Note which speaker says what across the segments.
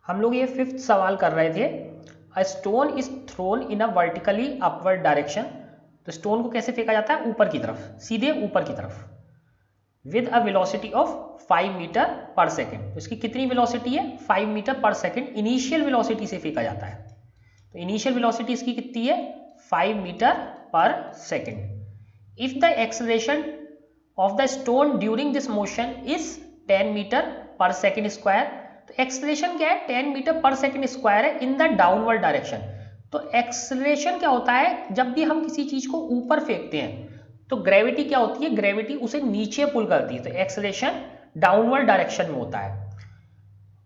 Speaker 1: हम लोग ये 5th सवाल कर रहे थे। A stone is thrown in a vertically upward direction. तो स्टोन को कैसे फेंका जाता है? ऊपर की तरफ, सीधे ऊपर की तरफ, with a velocity of 5 metre per second. तो इसकी कितनी वेलोसिटी है? 5 metre per second initial velocity से फेंका जाता है। तो इनिशियल वेलोसिटी इसकी कितनी है? 5 metre per second. If the acceleration of the stone during this motion is 10 metre per second square. तो एक्सेलरेशन क्या है? 10 मीटर पर सेकेंड स्क्वायर है इन द डाउनवर्ड डायरेक्शन। तो एक्सेलरेशन क्या होता है? जब भी हम किसी चीज को ऊपर फेंकते हैं तो ग्रेविटी क्या होती है? ग्रेविटी उसे नीचे पुल करती है। तो एक्सेलरेशन डाउनवर्ड डायरेक्शन में होता है।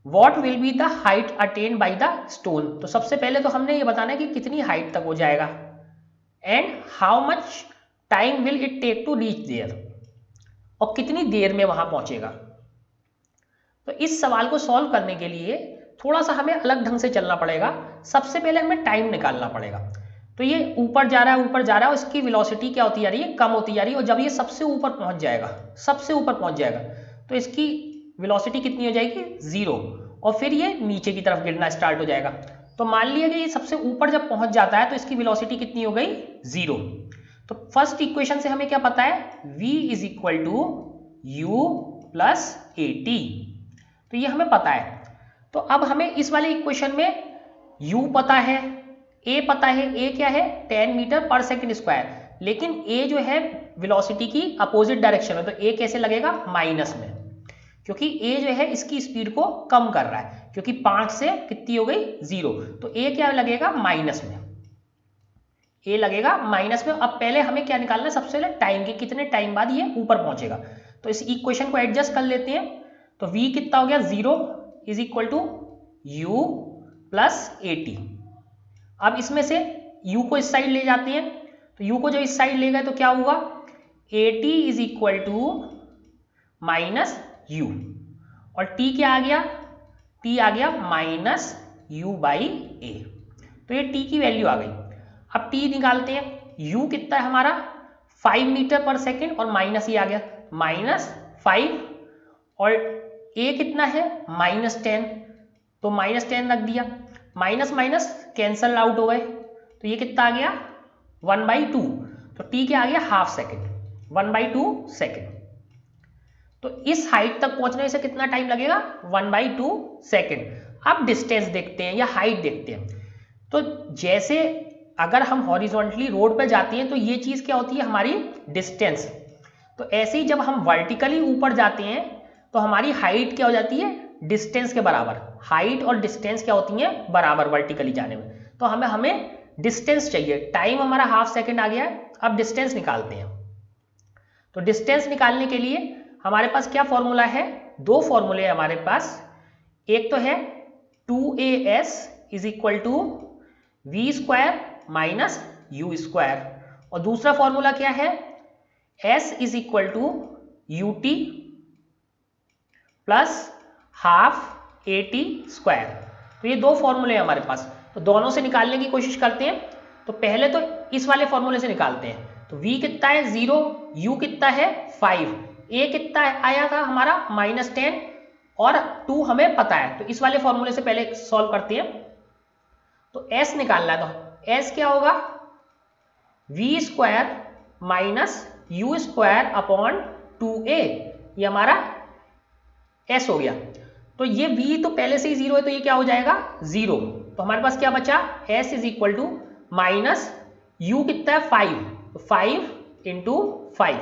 Speaker 1: What will be the height attain by the stone. तो सबसे पहले तो हमने ये बताना है कि कितनी हाइट तक हो जाएगा, and how much time will it take to reach there, और कितनी देर में वहां पहुंचेगा। तो इस सवाल को सॉल्व करने के लिए थोड़ा सा हमें अलग ढंग से चलना पड़ेगा। सबसे पहले हमें टाइम निकालना पड़ेगा। तो ये ऊपर जा रहा है, ऊपर जा रहा है, उसकी वेलोसिटी क्या होती जा रही है? कम होती जा रही है। और जब ये सबसे ऊपर पहुंच जाएगा, सबसे ऊपर पहुंच जाएगा, तो इसकी वेलोसिटी कितनी हो जाएगी? 0। और फिर ये नीचे की तरफ गिरना स्टार्ट हो जाएगा। तो मान लिया कि ये सबसे ऊपर जब पहुंच जाता है तो इसकी वेलोसिटी कितनी हो गई? 0। तो फर्स्ट इक्वेशन से हमें क्या पता है? v is equal to u plus a t. तो ये हमें पता है। तो अब हमें इस वाले इक्वेशन में u पता है, a पता है। a क्या है? 10 मीटर पर सेकेंड स्क्वायर। लेकिन a जो है वेलोसिटी की अपोजिट डायरेक्शन में, तो a कैसे लगेगा? माइनस में, क्योंकि a जो है इसकी स्पीड को कम कर रहा है, क्योंकि 5 से कितनी हो गई? 0। तो a क्या लगेगा? माइनस में। a लगेगा माइनस में। अब पहले हमें क्या निकालना है? सबसे पहले टाइम की, कितने टाइम बाद ये ऊपर पहुंचेगा। तो इस इक्वेशन को एडजस्ट कर लेते हैं। तो v कितना हो गया? 0 is equal to u plus a t. अब इसमें से u को इस साइड ले जाते हैं। तो u को जब इस साइड ले गए तो क्या हुआ? A t is equal to minus u, और t क्या आ गया? t आ गया माइनस यू बाई ए। तो ये t की वैल्यू आ गई। अब t निकालते हैं। u कितना है हमारा? 5 मीटर पर सेकेंड, और माइनस ये आ गया -5, और a कितना है? -10। तो -10 रख दिया, माइनस माइनस कैंसल आउट हो गए। तो ये कितना आ गया? 1/2। तो t क्या आ गया? Half second, 1/2 second. तो इस हाइट तक पहुंचने से कितना टाइम लगेगा? 1/2 सेकेंड। अब डिस्टेंस देखते हैं या हाइट देखते हैं। तो जैसे अगर हम हॉरिजॉन्टली रोड पर जाते हैं तो ये चीज क्या होती है? हमारी डिस्टेंस। तो ऐसे ही जब हम वर्टिकली ऊपर जाते हैं तो हमारी हाइट क्या हो जाती है? डिस्टेंस के बराबर। हाइट और डिस्टेंस क्या होती है? बराबर वर्टिकली जाने में। तो हमें डिस्टेंस चाहिए। टाइम हमारा हाफ सेकेंड आ गया है। अब डिस्टेंस निकालते हैं। तो डिस्टेंस निकालने के लिए हमारे पास क्या फॉर्मूला है? दो फॉर्मूले हमारे पास। एक तो है 2as is equal to v square minus u square, और दूसरा फॉर्मूला क्या है? s is equal to u t plus half a t square. तो ये दो फॉर्मूले हैं हमारे पास। तो दोनों से निकालने की कोशिश करते हैं। तो पहले तो इस वाले फॉर्मूले से निकालते हैं। तो v कितना है? 0, u कितना है? 5, a कितना आया था हमारा? -10, और 2 हमें पता है। तो इस वाले फॉर्मूले से पहले सॉल्व करते हैं। तो s निकालना है। तो s क्या होगा? v square minus u square upon 2a। ये हमारा s हो गया। तो ये v तो पहले से ही 0 है, तो ये क्या हो जाएगा? 0। तो हमारे पास क्या बचा? s is equal to minus u कितना है? 5, तो 5 इंटू 5,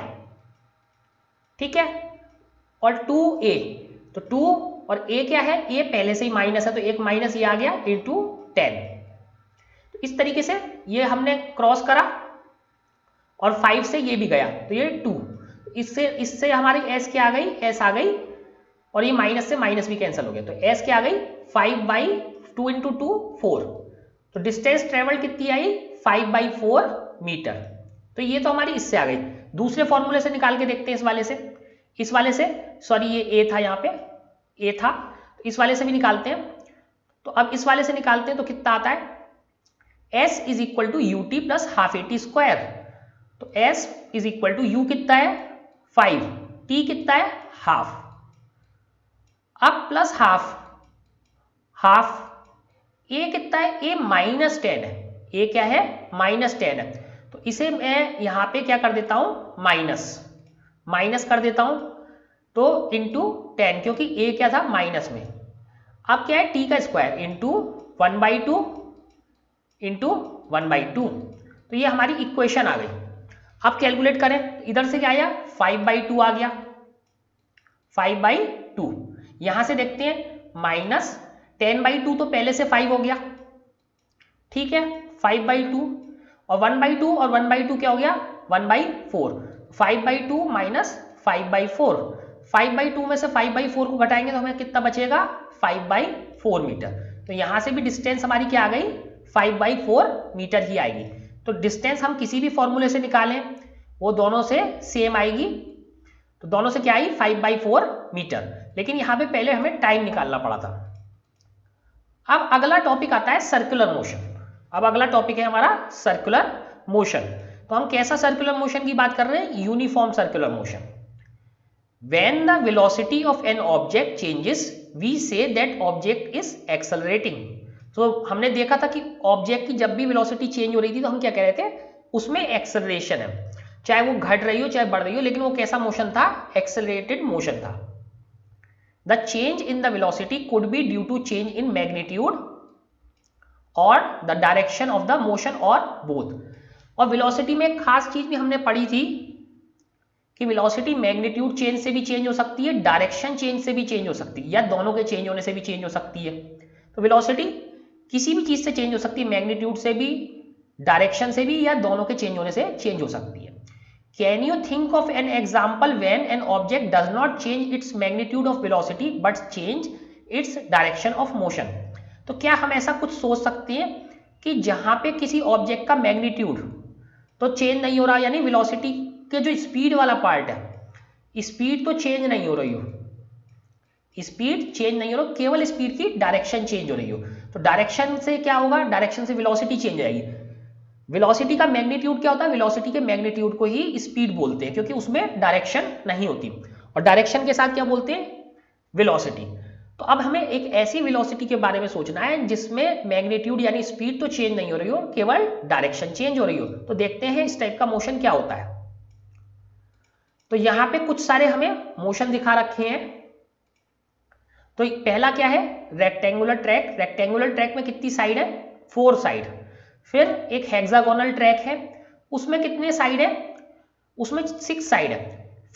Speaker 1: ठीक है, और 2a। तो 2 और a क्या है? a पहले से ही माइनस है, तो एक माइनस ये आ गया इंटू 10। तो इस तरीके से ये हमने क्रॉस करा, और 5 से ये भी गया, तो ये 2। इससे इससे हमारी s क्या आ गई? s आ गई, और ये माइनस से माइनस भी कैंसिल हो गया। तो s क्या आ गई? 5/2 इंटू 2 4। तो डिस्टेंस ट्रेवल कितनी आई? 5/4 मीटर। तो ये तो हमारी इससे आ गई। दूसरे फॉर्मूले से निकाल के देखते हैं। इस वाले से सॉरी, ये a था, यहाँ पे a था, तो इस वाले से भी निकालते हैं। तो अब इस वाले से निकालते हैं तो कितना आता है? s is equal to u t plus half a t square. तो s is equal to u कितना है? 5, t कितना है? हाफ। अब प्लस हाफ, हाफ, ए कितना है, ए -10 है, ए क्या है -10 है, तो इसे मैं यहाँ पे क्या कर देता हूँ माइनस कर देता हूँ, तो इंटू 10, क्योंकि ए क्या था माइनस में। अब क्या है टी का स्क्वायर इंटू 1/2 इंटू 1/2, तो ये हमारी इक्वेशन आ गई। अब कैलकुलेट करें, इधर से क्या आया 5/2 आ गया, 5/2। यहां से देखते हैं -10/2 तो पहले से 5 हो गया, ठीक है 5/2, और 1/2 और 1/2 क्या हो गया 1/4, 5/2 माइनस 5/4, 5/2 में से 5/4 को घटाएंगे तो हमें कितना बचेगा 5/4 मीटर। तो यहां से भी डिस्टेंस हमारी क्या आ गई 5/4 मीटर ही आएगी। तो डिस्टेंस हम किसी भी फॉर्मूले से निकालें वो दोनों से सेम आएगी, तो दोनों से क्या आई 5/4 मीटर, लेकिन यहाँ पे पहले हमें टाइम निकालना पड़ा था। अब अगला टॉपिक आता है सर्कुलर मोशन। अब अगला टॉपिक है हमारा सर्कुलर मोशन। तो हम कैसा सर्कुलर मोशन की बात कर रहे हैं, uniform circular motion. When the velocity of an object changes we say that object is accelerating. तो हमने देखा था कि ऑब्जेक्ट की जब भी वेलोसिटी चेंज हो रही थी तो हम क्या कह रहे थे उसमें एक्सेलरेशन है, चाहे वो घट रही हो चाहे बढ़ रही हो, लेकिन वो कैसा मोशन था एक्सेलरेटेड मोशन था। The change in the velocity could be due to change in magnitude or the direction of the motion or both। और velocity में एक खास चीज भी हमने पढ़ी थी कि velocity मैग्नीट्यूड चेंज से भी चेंज हो सकती है, डायरेक्शन चेंज से भी चेंज हो सकती है, या दोनों के चेंज होने से भी चेंज हो सकती है। तो velocity किसी भी चीज से चेंज हो सकती है, मैग्नीट्यूड से भी, डायरेक्शन से भी, या दोनों के चेंज होने से चेंज हो सकती है। Can you think of an example when an object does not change its magnitude of velocity but change its direction of motion? तो क्या हम ऐसा कुछ सोच सकते हैं कि जहां पे किसी ऑब्जेक्ट का मैग्नीट्यूड तो चेंज नहीं हो रहा, यानी वेलोसिटी के जो स्पीड वाला पार्ट है स्पीड तो चेंज नहीं हो रही हो, स्पीड चेंज नहीं हो रही, केवल स्पीड की डायरेक्शन चेंज हो रही हो। तो डायरेक्शन से क्या होगा, डायरेक्शन से वेलोसिटी चेंज आएगी। वेलोसिटी का मैग्नीट्यूड क्या होता है, वेलोसिटी के मैग्नीट्यूड को ही स्पीड बोलते हैं क्योंकि उसमें डायरेक्शन नहीं होती, और डायरेक्शन के साथ क्या बोलते हैं वेलोसिटी। तो अब हमें एक ऐसी वेलोसिटी के बारे में सोचना है जिसमें मैग्नीट्यूड यानी स्पीड तो चेंज नहीं हो रही हो, केवल डायरेक्शन चेंज हो रही हो। तो देखते हैं इस टाइप का मोशन क्या होता है। तो यहां पे कुछ सारे हमें मोशन दिखा रखे हैं। तो पहला क्या है रेक्टेंगुलर ट्रैक। रेक्टेंगुलर ट्रैक में कितनी साइड है 4 साइड। फिर एक हेक्सागोनल ट्रैक है, उसमें कितने साइड है, उसमें 6 साइड है।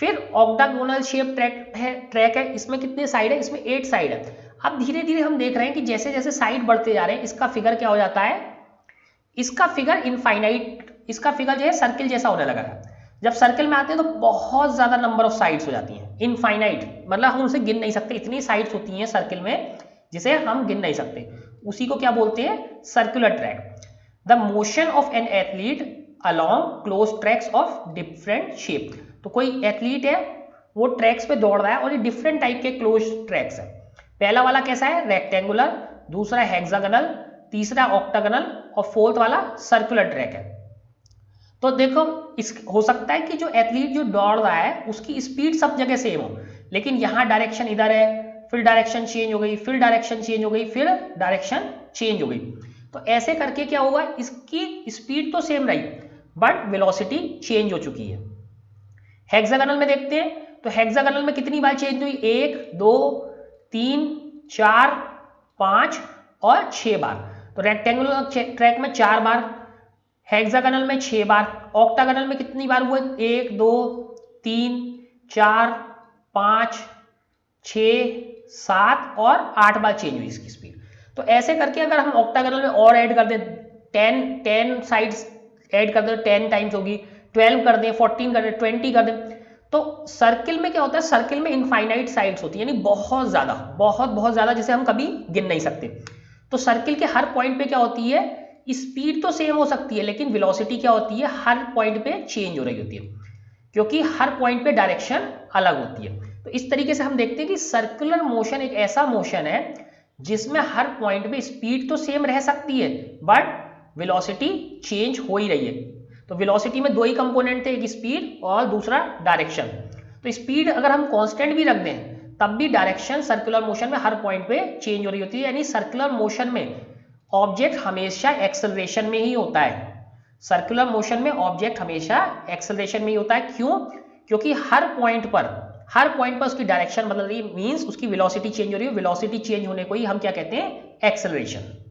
Speaker 1: फिर ऑक्टागोनल शेप ट्रैक है, इसमें कितने साइड है, इसमें 8 साइड है। अब धीरे धीरे हम देख रहे हैं कि जैसे जैसे साइड बढ़ते जा रहे हैं इसका फिगर क्या हो जाता है, इसका फिगर इनफाइनाइट, इसका फिगर जो है सर्किल जैसा होने लगा है। जब सर्किल में आते हैं तो बहुत ज्यादा नंबर ऑफ साइड्स हो जाती हैं, इनफाइनाइट मतलब हम उसे गिन नहीं सकते, इतनी साइड्स होती हैं सर्किल में जिसे हम गिन नहीं सकते, उसी को क्या बोलते हैं circular track. The motion of an athlete along close tracks of different shape. तो कोई एथलीट है वो ट्रैक्स पे दौड़ रहा है और ये डिफरेंट टाइप के क्लोज ट्रैक्स है। पहला वाला कैसा है रेक्टेंगुलर, दूसरा हेक्सागोनल, तीसरा ऑक्टागोनल और फोर्थ वाला सर्कुलर ट्रैक है। तो देखो इस हो सकता है कि जो एथलीट जो दौड़ रहा है उसकी स्पीड सब जगह सेम हो, लेकिन यहाँ डायरेक्शन इधर है, फिर डायरेक्शन चेंज हो गई, फिर डायरेक्शन चेंज हो गई, फिर डायरेक्शन चेंज हो गई। तो ऐसे करके क्या होगा, इसकी स्पीड तो सेम रही बट वेलोसिटी चेंज हो चुकी है। हेक्सागोनल में देखते हैं तो हेक्सागोनल में कितनी बार चेंज हुई, 1 2 3 4 5 और 6 बार। तो रेक्टेंगुलर ट्रैक में 4 बार, हेक्सागोनल में 6 बार, ऑक्टागोनल में कितनी बार हुआ 1 2 3 4 5 6 7 और 8 बार चेंज हुई इसकी स्पीड। तो ऐसे करके अगर हम ऑक्टागोनल में और ऐड कर दें 10 साइड्स ऐड कर दें 10 टाइम्स होगी, 12 कर दें, 14 कर दें, 20 कर दें, तो सर्किल में क्या होता है, सर्किल में इनफाइनाइट साइड्स होती है, यानी बहुत ज्यादा बहुत ज्यादा जिसे हम कभी गिन नहीं सकते। तो सर्किल के हर पॉइंट पे क्या होती है, स्पीड तो सेम हो सकती है लेकिन वेलोसिटी क्या होती है हर पॉइंट पे चेंज हो रही होती है, क्योंकि हर पॉइंट पे डायरेक्शन अलग होती है। तो इस तरीके से हम देखते हैं कि सर्कुलर मोशन एक ऐसा मोशन है जिसमें हर पॉइंट पे स्पीड तो सेम रह सकती है बट वेलोसिटी चेंज हो ही रही है। तो वेलोसिटी में 2 ही कंपोनेंट थे, एक स्पीड और दूसरा डायरेक्शन। तो स्पीड अगर हम कांस्टेंट भी रख दें तब भी डायरेक्शन सर्कुलर मोशन में हर पॉइंट पे चेंज हो रही होती है, यानी सर्कुलर मोशन में ऑब्जेक्ट हमेशा एक्सेलरेशन में ही होता है। सर्कुलर मोशन में ऑब्जेक्ट हमेशा एक्सेलरेशन में ही होता है। क्यों? क्योंकि हर पॉइंट पर उसकी डायरेक्शन बदल रही है, मींस उसकी वेलोसिटी चेंज हो रही है। वेलोसिटी चेंज होने को ही हम क्या कहते हैं? एक्सेलरेशन।